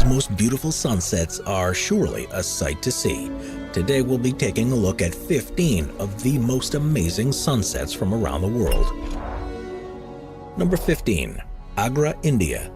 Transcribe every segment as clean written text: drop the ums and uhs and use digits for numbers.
world's most beautiful sunsets are surely a sight to see. Today we'll be taking a look at 15 of the most amazing sunsets from around the world. Number 15. Agra, India.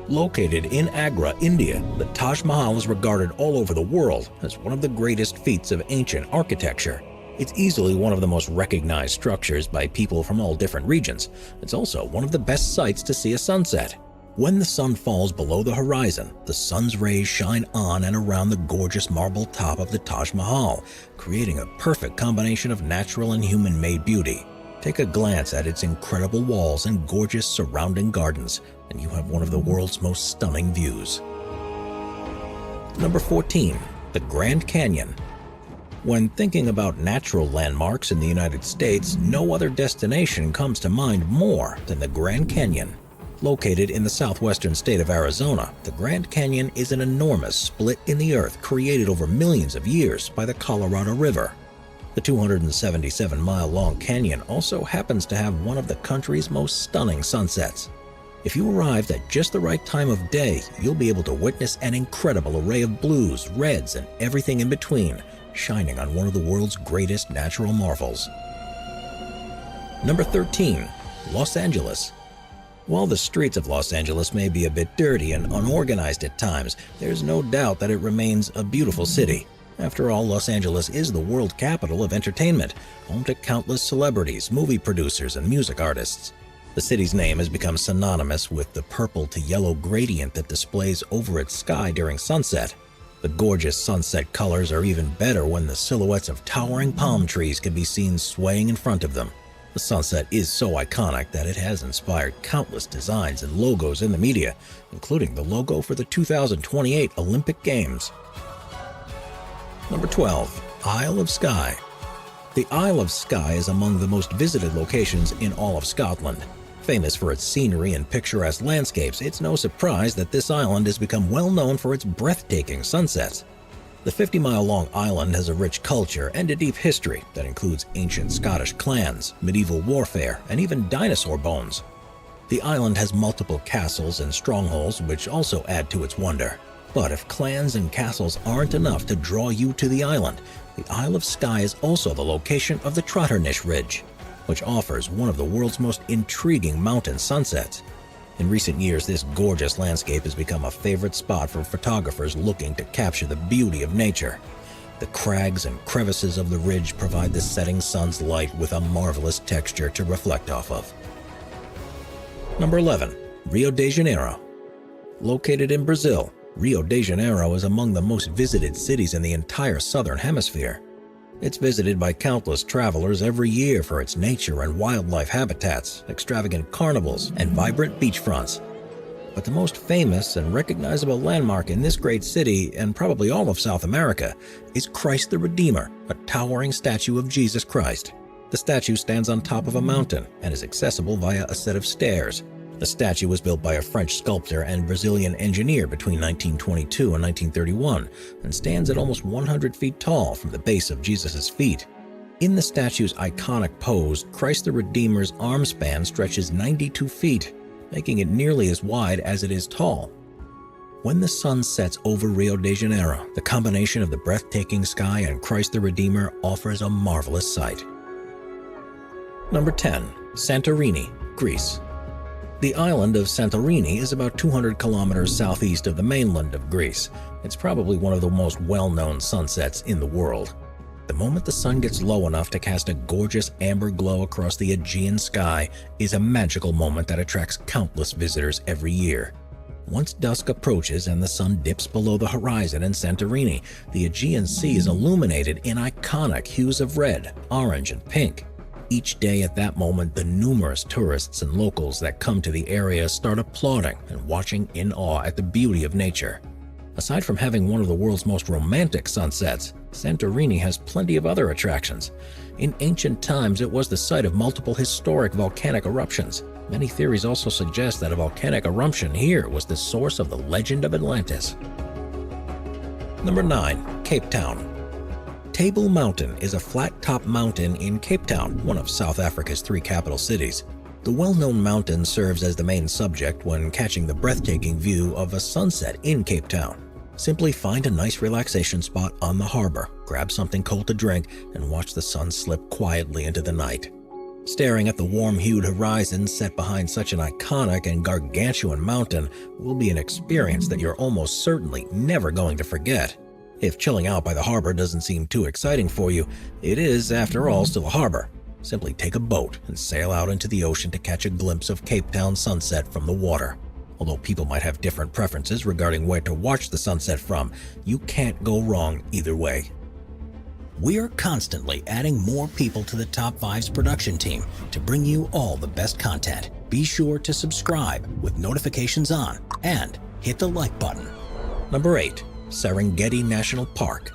Located in Agra, India, the Taj Mahal is regarded all over the world as one of the greatest feats of ancient architecture. It's easily one of the most recognized structures by people from all different regions. It's also one of the best sights to see a sunset. When the sun falls below the horizon, the sun's rays shine on and around the gorgeous marble top of the Taj Mahal, creating a perfect combination of natural and human-made beauty. Take a glance at its incredible walls and gorgeous surrounding gardens, and you have one of the world's most stunning views. Number 14. The Grand Canyon. When thinking about natural landmarks in the United States, no other destination comes to mind more than the Grand Canyon. Located in the southwestern state of Arizona, the Grand Canyon is an enormous split in the earth created over millions of years by the Colorado River. The 277-mile-long canyon also happens to have one of the country's most stunning sunsets. If you arrived at just the right time of day, you'll be able to witness an incredible array of blues, reds, and everything in between, shining on one of the world's greatest natural marvels. Number 13. Los Angeles. While the streets of Los Angeles may be a bit dirty and unorganized at times, there's no doubt that it remains a beautiful city. After all, Los Angeles is the world capital of entertainment, home to countless celebrities, movie producers, and music artists. The city's name has become synonymous with the purple to yellow gradient that displays over its sky during sunset. The gorgeous sunset colors are even better when the silhouettes of towering palm trees can be seen swaying in front of them. The sunset is so iconic that it has inspired countless designs and logos in the media, including the logo for the 2028 Olympic Games. Number 12. Isle of Skye. The Isle of Skye is among the most visited locations in all of Scotland. Famous for its scenery and picturesque landscapes, it's no surprise that this island has become well known for its breathtaking sunsets. The 50-mile-long island has a rich culture and a deep history that includes ancient Scottish clans, medieval warfare, and even dinosaur bones. The island has multiple castles and strongholds which also add to its wonder. But if clans and castles aren't enough to draw you to the island, the Isle of Skye is also the location of the Trotternish Ridge, which offers one of the world's most intriguing mountain sunsets. In recent years, this gorgeous landscape has become a favorite spot for photographers looking to capture the beauty of nature. The crags and crevices of the ridge provide the setting sun's light with a marvelous texture to reflect off of. Number 11. Rio de Janeiro. Located in Brazil, Rio de Janeiro is among the most visited cities in the entire southern hemisphere. It's visited by countless travelers every year for its nature and wildlife habitats, extravagant carnivals, and vibrant beachfronts. But the most famous and recognizable landmark in this great city, and probably all of South America, is Christ the Redeemer, a towering statue of Jesus Christ. The statue stands on top of a mountain and is accessible via a set of stairs. The statue was built by a French sculptor and Brazilian engineer between 1922 and 1931 and stands at almost 100 feet tall from the base of Jesus' feet. In the statue's iconic pose, Christ the Redeemer's arm span stretches 92 feet, making it nearly as wide as it is tall. When the sun sets over Rio de Janeiro, the combination of the breathtaking sky and Christ the Redeemer offers a marvelous sight. Number 10. Santorini, Greece. The island of Santorini is about 200 kilometers southeast of the mainland of Greece. It's probably one of the most well-known sunsets in the world. The moment the sun gets low enough to cast a gorgeous amber glow across the Aegean sky is a magical moment that attracts countless visitors every year. Once dusk approaches and the sun dips below the horizon in Santorini, the Aegean Sea is illuminated in iconic hues of red, orange, and pink. Each day at that moment, the numerous tourists and locals that come to the area start applauding and watching in awe at the beauty of nature. Aside from having one of the world's most romantic sunsets, Santorini has plenty of other attractions. In ancient times, it was the site of multiple historic volcanic eruptions. Many theories also suggest that a volcanic eruption here was the source of the legend of Atlantis. Number 9. Cape Town. Table Mountain is a flat-top mountain in Cape Town, one of South Africa's 3 capital cities. The well-known mountain serves as the main subject when catching the breathtaking view of a sunset in Cape Town. Simply find a nice relaxation spot on the harbor, grab something cold to drink, and watch the sun slip quietly into the night. Staring at the warm-hued horizon set behind such an iconic and gargantuan mountain will be an experience that you're almost certainly never going to forget. If chilling out by the harbor doesn't seem too exciting for you, it is, after all, still a harbor. Simply take a boat and sail out into the ocean to catch a glimpse of Cape Town sunset from the water. Although people might have different preferences regarding where to watch the sunset from, you can't go wrong either way. We're constantly adding more people to the Top 5's production team to bring you all the best content. Be sure to subscribe with notifications on and hit the like button. Number 8. Serengeti National Park.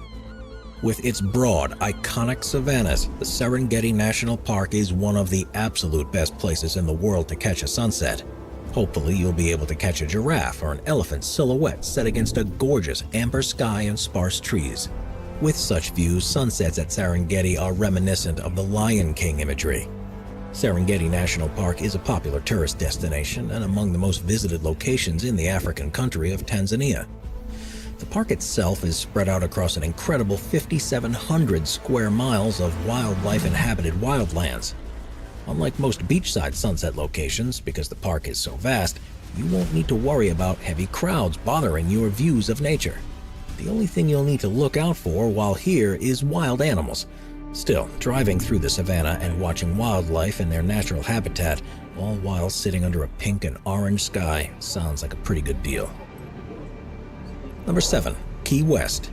With its broad, iconic savannas, the Serengeti National Park is one of the absolute best places in the world to catch a sunset. Hopefully, you'll be able to catch a giraffe or an elephant silhouette set against a gorgeous amber sky and sparse trees. With such views, sunsets at Serengeti are reminiscent of the Lion King imagery. Serengeti National Park is a popular tourist destination and among the most visited locations in the African country of Tanzania. The park itself is spread out across an incredible 5,700 square miles of wildlife-inhabited wildlands. Unlike most beachside sunset locations, because the park is so vast, you won't need to worry about heavy crowds bothering your views of nature. The only thing you'll need to look out for while here is wild animals. Still, driving through the savannah and watching wildlife in their natural habitat, all while sitting under a pink and orange sky, sounds like a pretty good deal. Number 7. Key West.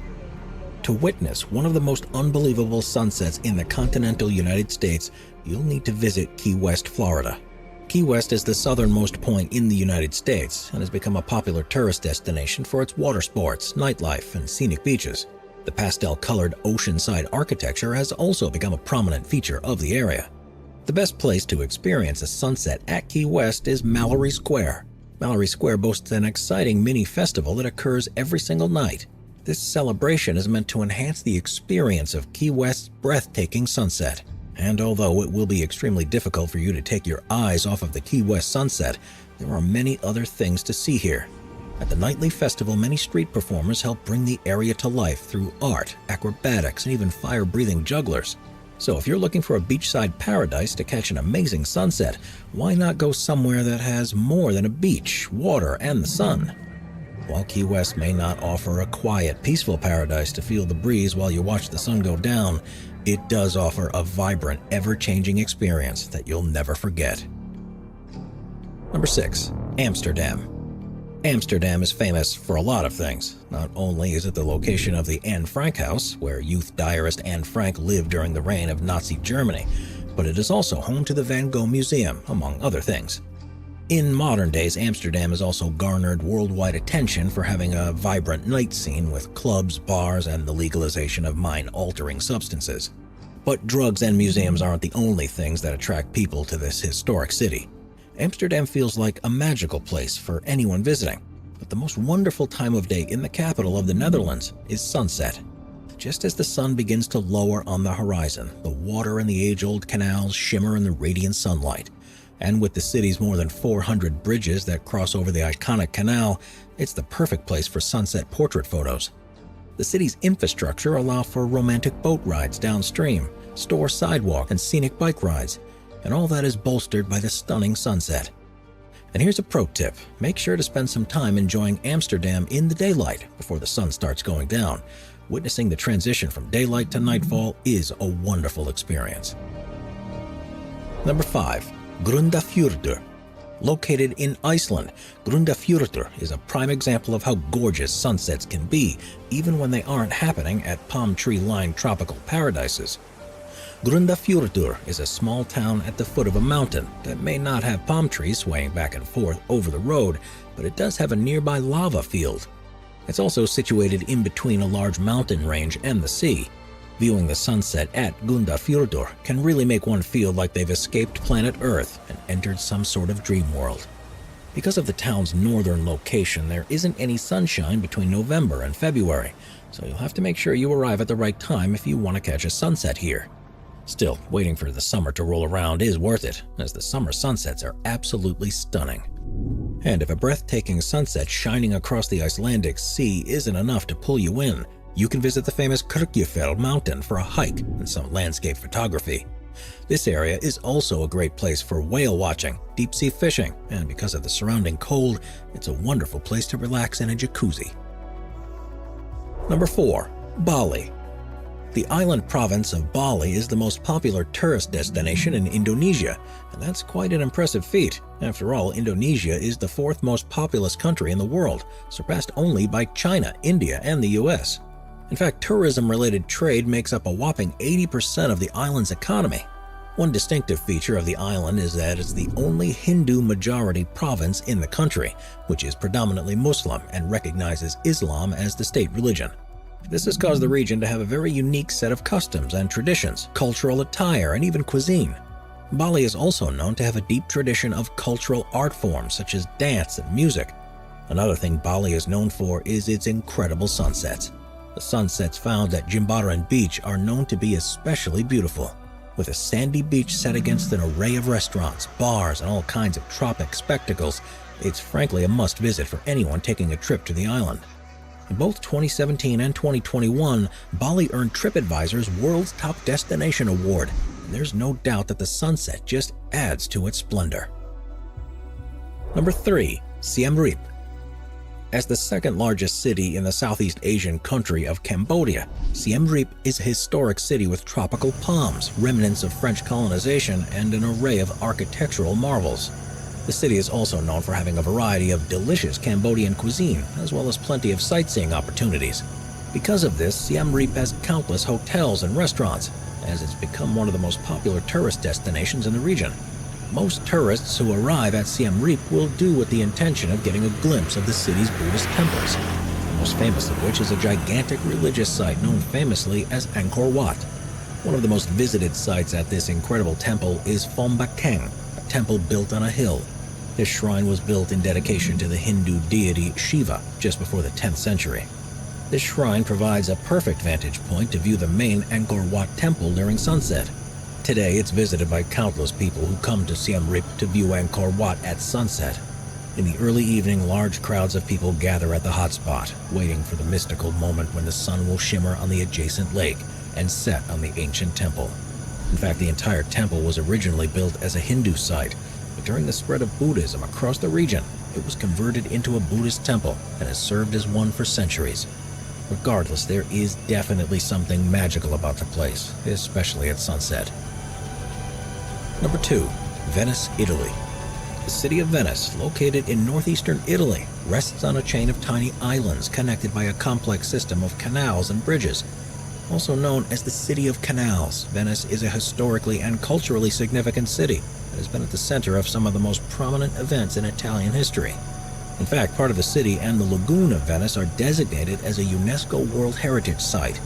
To witness one of the most unbelievable sunsets in the continental United States, you'll need to visit Key West, Florida. Key West is the southernmost point in the United States and has become a popular tourist destination for its water sports, nightlife, and scenic beaches. The pastel-colored oceanside architecture has also become a prominent feature of the area. The best place to experience a sunset at Key West is Mallory Square. Mallory Square boasts an exciting mini-festival that occurs every single night. This celebration is meant to enhance the experience of Key West's breathtaking sunset. And although it will be extremely difficult for you to take your eyes off of the Key West sunset, there are many other things to see here. At the nightly festival, many street performers help bring the area to life through art, acrobatics, and even fire-breathing jugglers. So if you're looking for a beachside paradise to catch an amazing sunset, why not go somewhere that has more than a beach, water, and the sun? While Key West may not offer a quiet, peaceful paradise to feel the breeze while you watch the sun go down, it does offer a vibrant, ever-changing experience that you'll never forget. Number 6. Amsterdam. Amsterdam is famous for a lot of things. Not only is it the location of the Anne Frank House, where youth diarist Anne Frank lived during the reign of Nazi Germany, but it is also home to the Van Gogh Museum, among other things. In modern days, Amsterdam has also garnered worldwide attention for having a vibrant night scene with clubs, bars, and the legalization of mind-altering substances. But drugs and museums aren't the only things that attract people to this historic city. Amsterdam feels like a magical place for anyone visiting, but the most wonderful time of day in the capital of the Netherlands is sunset. Just as the sun begins to lower on the horizon, the water in the age-old canals shimmer in the radiant sunlight. And with the city's more than 400 bridges that cross over the iconic canal, it's the perfect place for sunset portrait photos. The city's infrastructure allows for romantic boat rides downstream, store sidewalk, and scenic bike rides, and all that is bolstered by the stunning sunset. And here's a pro tip. Make sure to spend some time enjoying Amsterdam in the daylight before the sun starts going down. Witnessing the transition from daylight to nightfall is a wonderful experience. Number 5. Grundarfjörður. Located in Iceland, Grundarfjörður is a prime example of how gorgeous sunsets can be, even when they aren't happening at palm tree-lined tropical paradises. Grundarfjörður is a small town at the foot of a mountain that may not have palm trees swaying back and forth over the road, but it does have a nearby lava field. It's also situated in between a large mountain range and the sea. Viewing the sunset at Grundarfjörður can really make one feel like they've escaped planet Earth and entered some sort of dream world. Because of the town's northern location, there isn't any sunshine between November and February, so you'll have to make sure you arrive at the right time if you want to catch a sunset here. Still, waiting for the summer to roll around is worth it, as the summer sunsets are absolutely stunning. And if a breathtaking sunset shining across the Icelandic Sea isn't enough to pull you in, you can visit the famous Kirkjufell mountain for a hike and some landscape photography. This area is also a great place for whale watching, deep-sea fishing, and because of the surrounding cold, it's a wonderful place to relax in a jacuzzi. Number 4. Bali. The island province of Bali is the most popular tourist destination in Indonesia, and that's quite an impressive feat. After all, Indonesia is the 4th most populous country in the world, surpassed only by China, India, and the US. In fact, tourism-related trade makes up a whopping 80% of the island's economy. One distinctive feature of the island is that it's the only Hindu-majority province in the country, which is predominantly Muslim and recognizes Islam as the state religion. This has caused the region to have a very unique set of customs and traditions, cultural attire, and even cuisine. Bali is also known to have a deep tradition of cultural art forms such as dance and music. Another thing Bali is known for is its incredible sunsets. The sunsets found at Jimbaran Beach are known to be especially beautiful. With a sandy beach set against an array of restaurants, bars, and all kinds of tropic spectacles, it's frankly a must-visit for anyone taking a trip to the island. In both 2017 and 2021, Bali earned TripAdvisor's World's Top Destination Award, and there's no doubt that the sunset just adds to its splendor. Number 3. Siem Reap. As the second largest city in the Southeast Asian country of Cambodia, Siem Reap is a historic city with tropical palms, remnants of French colonization, and an array of architectural marvels. The city is also known for having a variety of delicious Cambodian cuisine, as well as plenty of sightseeing opportunities. Because of this, Siem Reap has countless hotels and restaurants, as it's become one of the most popular tourist destinations in the region. Most tourists who arrive at Siem Reap will do with the intention of getting a glimpse of the city's Buddhist temples, the most famous of which is a gigantic religious site known famously as Angkor Wat. One of the most visited sites at this incredible temple is Phom Bakheng, a temple built on a hill. This shrine was built in dedication to the Hindu deity Shiva just before the 10th century. This shrine provides a perfect vantage point to view the main Angkor Wat temple during sunset. Today, it's visited by countless people who come to Siem Reap to view Angkor Wat at sunset. In the early evening, large crowds of people gather at the hot spot, waiting for the mystical moment when the sun will shimmer on the adjacent lake and set on the ancient temple. In fact, the entire temple was originally built as a Hindu site, but during the spread of Buddhism across the region, it was converted into a Buddhist temple and has served as one for centuries. Regardless, there is definitely something magical about the place, especially at sunset. Number 2. Venice, Italy. The city of Venice, located in northeastern Italy, rests on a chain of tiny islands connected by a complex system of canals and bridges. Also known as the City of Canals, Venice is a historically and culturally significant city that has been at the center of some of the most prominent events in Italian history. In fact, part of the city and the lagoon of Venice are designated as a UNESCO World Heritage Site.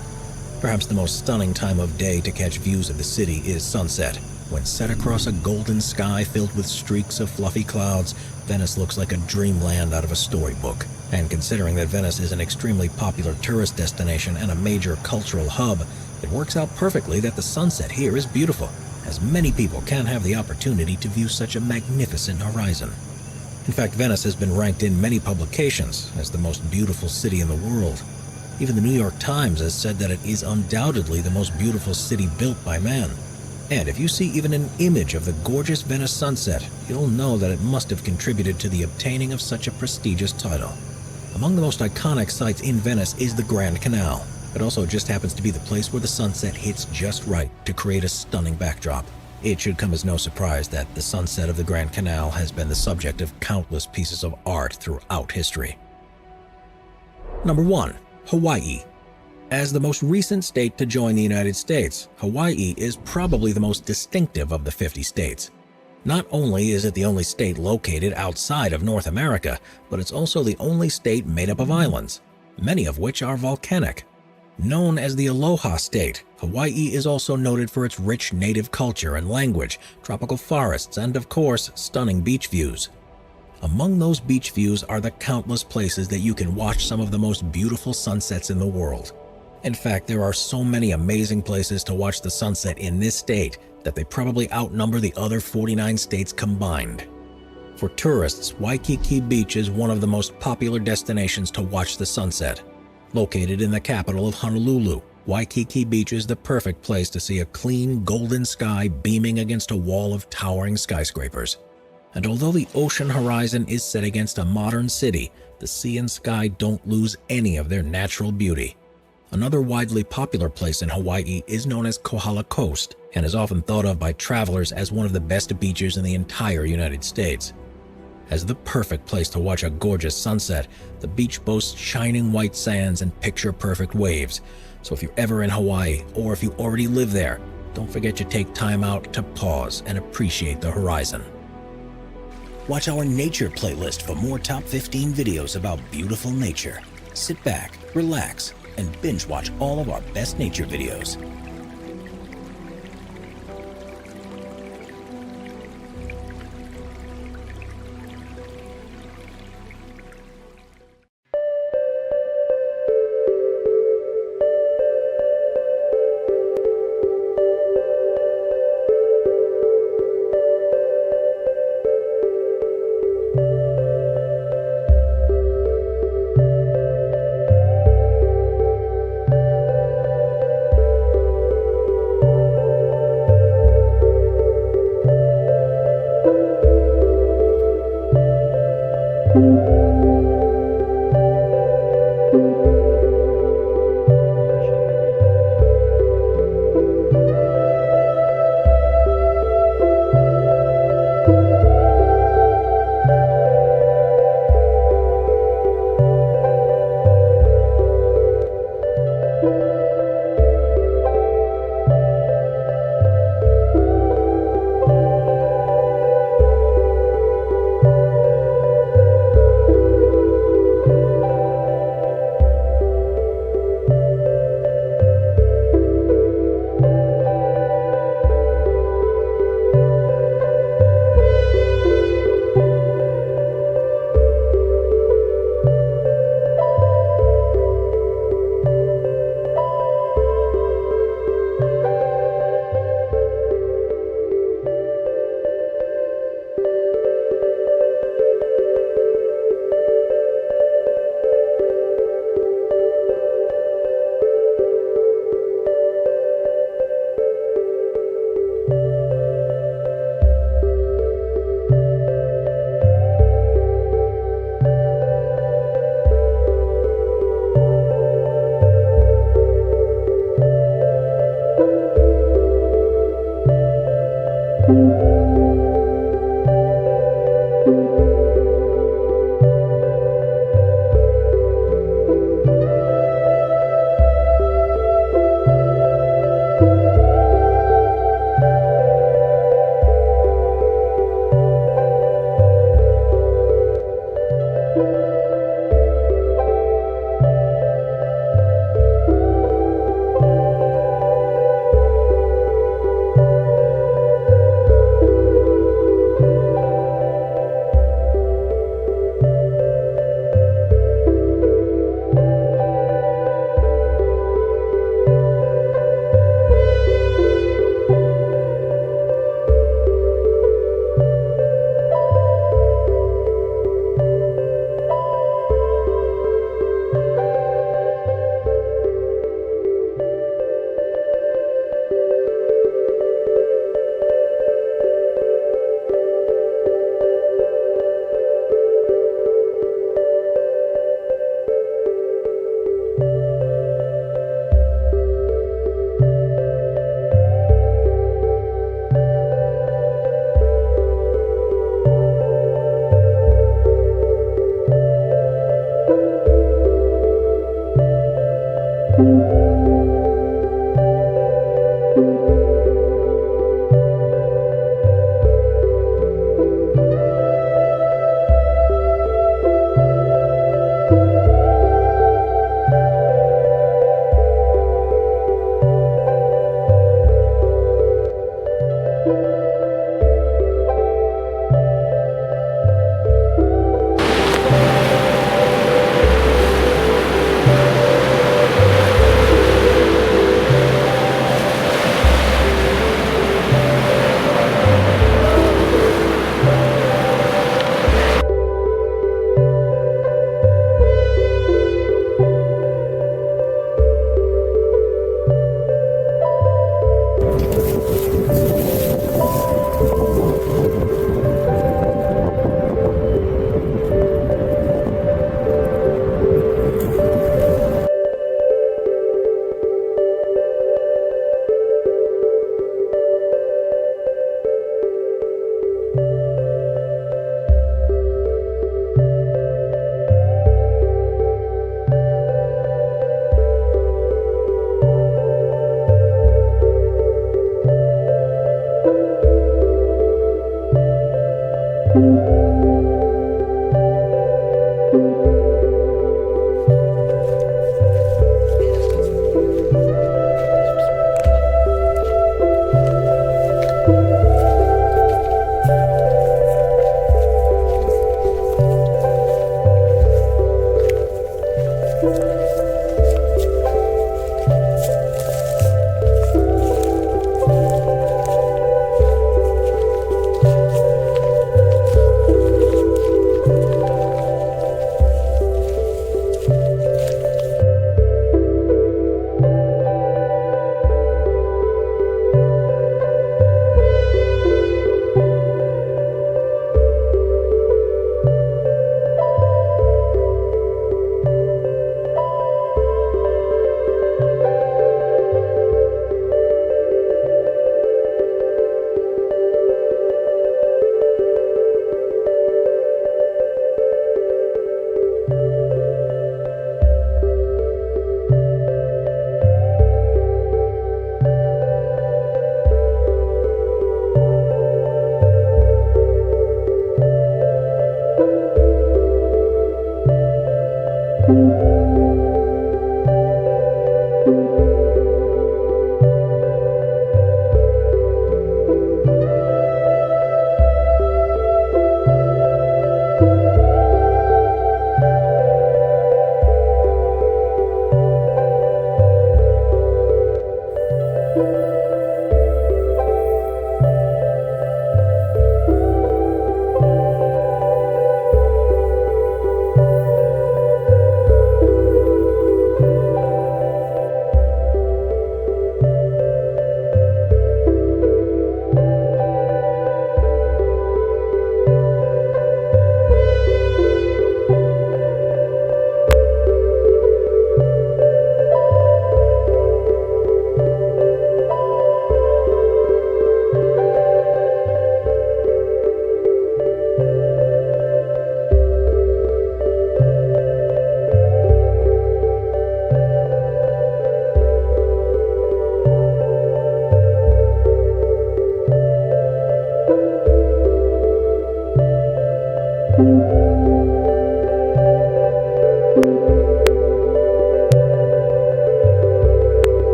Perhaps the most stunning time of day to catch views of the city is sunset. When set across a golden sky filled with streaks of fluffy clouds, Venice looks like a dreamland out of a storybook. And considering that Venice is an extremely popular tourist destination and a major cultural hub, it works out perfectly that the sunset here is beautiful, as many people can't have the opportunity to view such a magnificent horizon. In fact, Venice has been ranked in many publications as the most beautiful city in the world. Even the New York Times has said that it is undoubtedly the most beautiful city built by man. And if you see even an image of the gorgeous Venice sunset, you'll know that it must have contributed to the obtaining of such a prestigious title. Among the most iconic sites in Venice is the Grand Canal. It also just happens to be the place where the sunset hits just right to create a stunning backdrop. It should come as no surprise that the sunset of the Grand Canal has been the subject of countless pieces of art throughout history. Number 1. Hawaii. As the most recent state to join the United States, Hawaii is probably the most distinctive of the 50 states. Not only is it the only state located outside of North America, but it's also the only state made up of islands, many of which are volcanic. Known as the Aloha State, Hawaii is also noted for its rich native culture and language, tropical forests, and of course, stunning beach views. Among those beach views are the countless places that you can watch some of the most beautiful sunsets in the world. In fact, there are so many amazing places to watch the sunset in this state that they probably outnumber the other 49 states combined. For tourists, Waikiki Beach is one of the most popular destinations to watch the sunset. Located in the capital of Honolulu, Waikiki Beach is the perfect place to see a clean, golden sky beaming against a wall of towering skyscrapers. And although the ocean horizon is set against a modern city, the sea and sky don't lose any of their natural beauty. Another widely popular place in Hawaii is known as Kohala Coast and is often thought of by travelers as one of the best beaches in the entire United States. As the perfect place to watch a gorgeous sunset, the beach boasts shining white sands and picture-perfect waves. So if you're ever in Hawaii, or if you already live there, don't forget to take time out to pause and appreciate the horizon. Watch our nature playlist for more top 15 videos about beautiful nature. Sit back, relax, and binge watch all of our best nature videos.